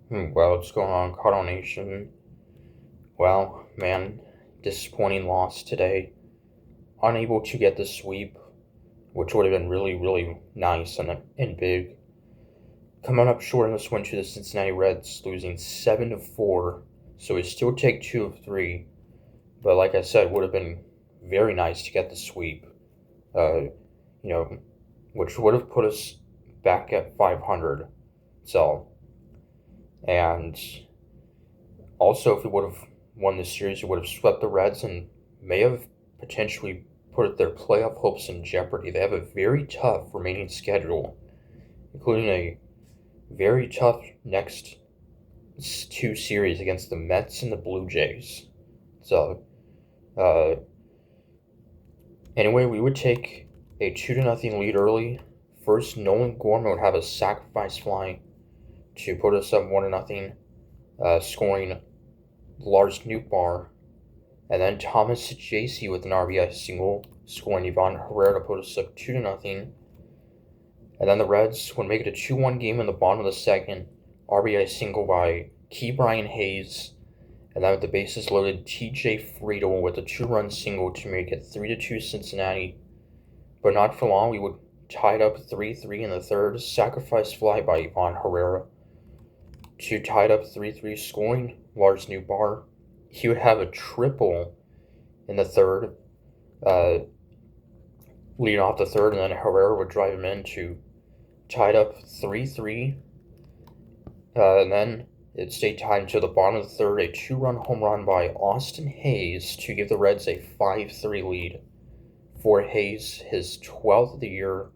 Well, what's going on, Cardinal Nation? Well, man, disappointing loss today. Unable to get the sweep, which would have been really, really nice and big. Coming up short in this win to the Cincinnati Reds, losing 7-4. So we still take 2 of 3. But like I said, would have been very nice to get the sweep. Uh, you know, which would have put us back at 500. So, and also, if we would have won this series, we would have swept the Reds and may have potentially put their playoff hopes in jeopardy. They have a very tough remaining schedule, including a very tough next 2 series against the Mets and the Blue Jays. So, uh, anyway, we would take a 2-0 lead early. First, Nolan Gorman would have a sacrifice fly to put us up 1-0, scoring Lars Nootbaar. And then Thomas Jaycee with an RBI single, scoring Ivan Herrera to put us up 2-0. And then the Reds would make it a 2-1 game in the bottom of the second. RBI single by Brian Hayes. And then with the bases loaded, TJ Friedel with a 2-run single to make it 3-2 Cincinnati. But not for long, we would tie it up 3-3 in the third. Sacrifice fly by Ivan Herrera to tie it up 3-3, scoring Lars Nootbaar. He would have a triple in the third, leading off the third, and then Herrera would drive him in to tie it up 3-3. And then it stayed tied until the bottom of the third, a 2-run home run by Austin Hayes to give the Reds a 5-3 lead. For Hayes, his 12th of the year,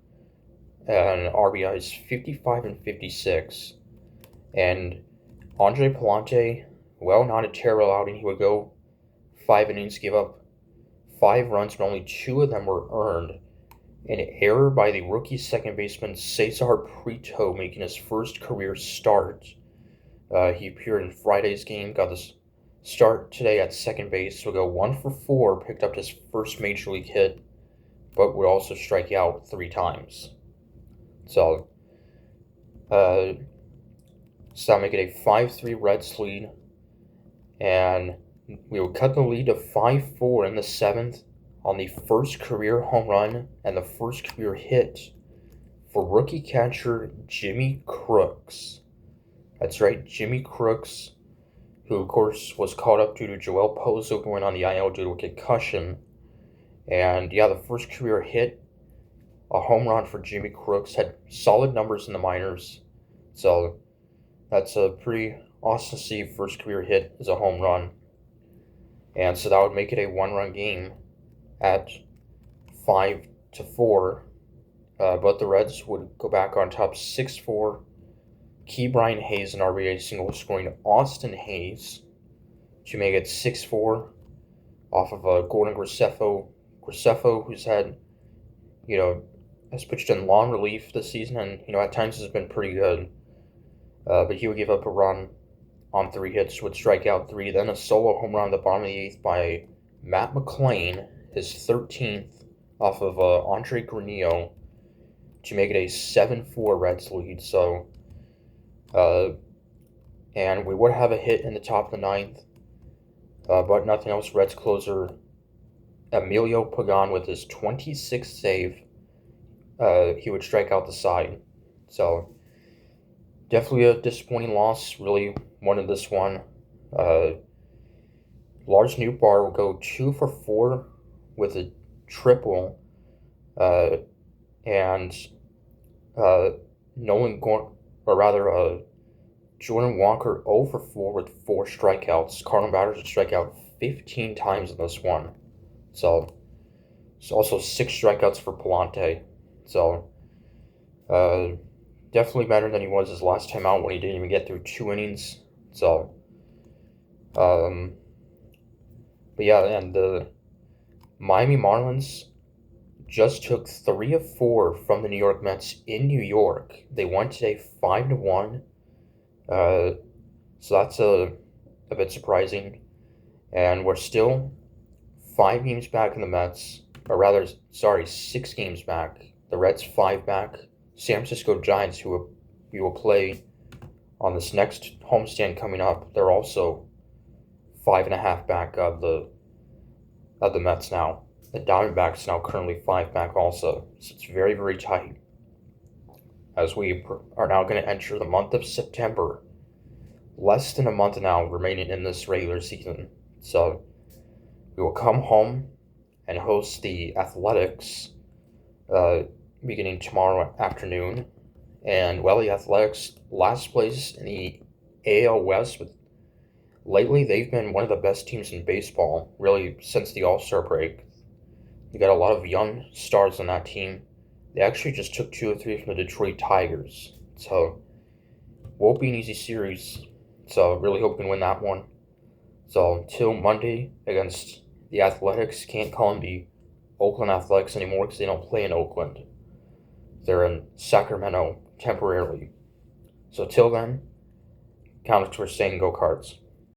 and RBIs 55 and 56. And Andre Palante, well, not a terrible outing. He would go 5 innings, give up 5 runs, but only 2 of them were earned. An error by the rookie second baseman Cesar Prieto, making his first career start. He appeared in Friday's game, got the start today at second base, would go 1 for 4, picked up his first major league hit, but would also strike out 3 times. So, so that make it a 5-3 Reds lead, and we would cut the lead to 5-4 in the 7th on the first career home run and the first career hit for rookie catcher Jimmy Crooks. That's right, Jimmy Crooks, who of course was called up due to Joel Pozo going on the IL due to a concussion. And yeah, the first career hit, a home run for Jimmy Crooks, had solid numbers in the minors. So that's a pretty awesome to see. First career hit is a home run. And so that would make it a 1-run game at 5-4. But the Reds would go back on top 6-4. Brian Hayes an RBI single, scoring Austin Hayes to make it 6-4 off of Gordon Graceffo. Graceffo, who's had, has pitched in long relief this season, and, at times has been pretty good. But he would give up a run on 3 hits, would strike out 3. Then a solo home run in the bottom of the 8th by Matt McLain, his 13th off of Andre Granillo, to make it a 7-4 Reds lead. So, and we would have a hit in the top of the 9th, but nothing else. Reds closer Emilio Pagan with his 26th save, he would strike out the side. So, definitely a disappointing loss. Really wanted this one. Lars Nootbaar will go 2 for 4 with a triple, and Jordan Walker 0 for 4 with 4 strikeouts. Cardinal batters would strike out 15 times in this one. So it's also 6 strikeouts for Palante. So definitely better than he was his last time out when he didn't even get through 2 innings. So, but yeah, and the Miami Marlins just took 3 of 4 from the New York Mets in New York. They won today 5-1. So that's a bit surprising. And we're still 5 games back in the Mets, or rather, 6 games back. The Reds 5 back. San Francisco Giants, who we will play On this next homestand coming up, they're also 5.5 back of the Mets now. The Diamondbacks now currently 5 back also. So it's very, very tight. As we are now going to enter the month of September. Less than a month now remaining in this regular season. So we will come home and host the Athletics beginning tomorrow afternoon. And well, the Athletics, last place in the AL West. Lately, they've been one of the best teams in baseball, really, since the All-Star break. You got a lot of young stars on that team. They actually just took 2 or 3 from the Detroit Tigers. So, won't be an easy series. So, really hope we can win that one. So, until Monday against the Athletics, can't call them the Oakland Athletics anymore because they don't play in Oakland. They're in Sacramento temporarily. So, till then, Counts were saying go Cards.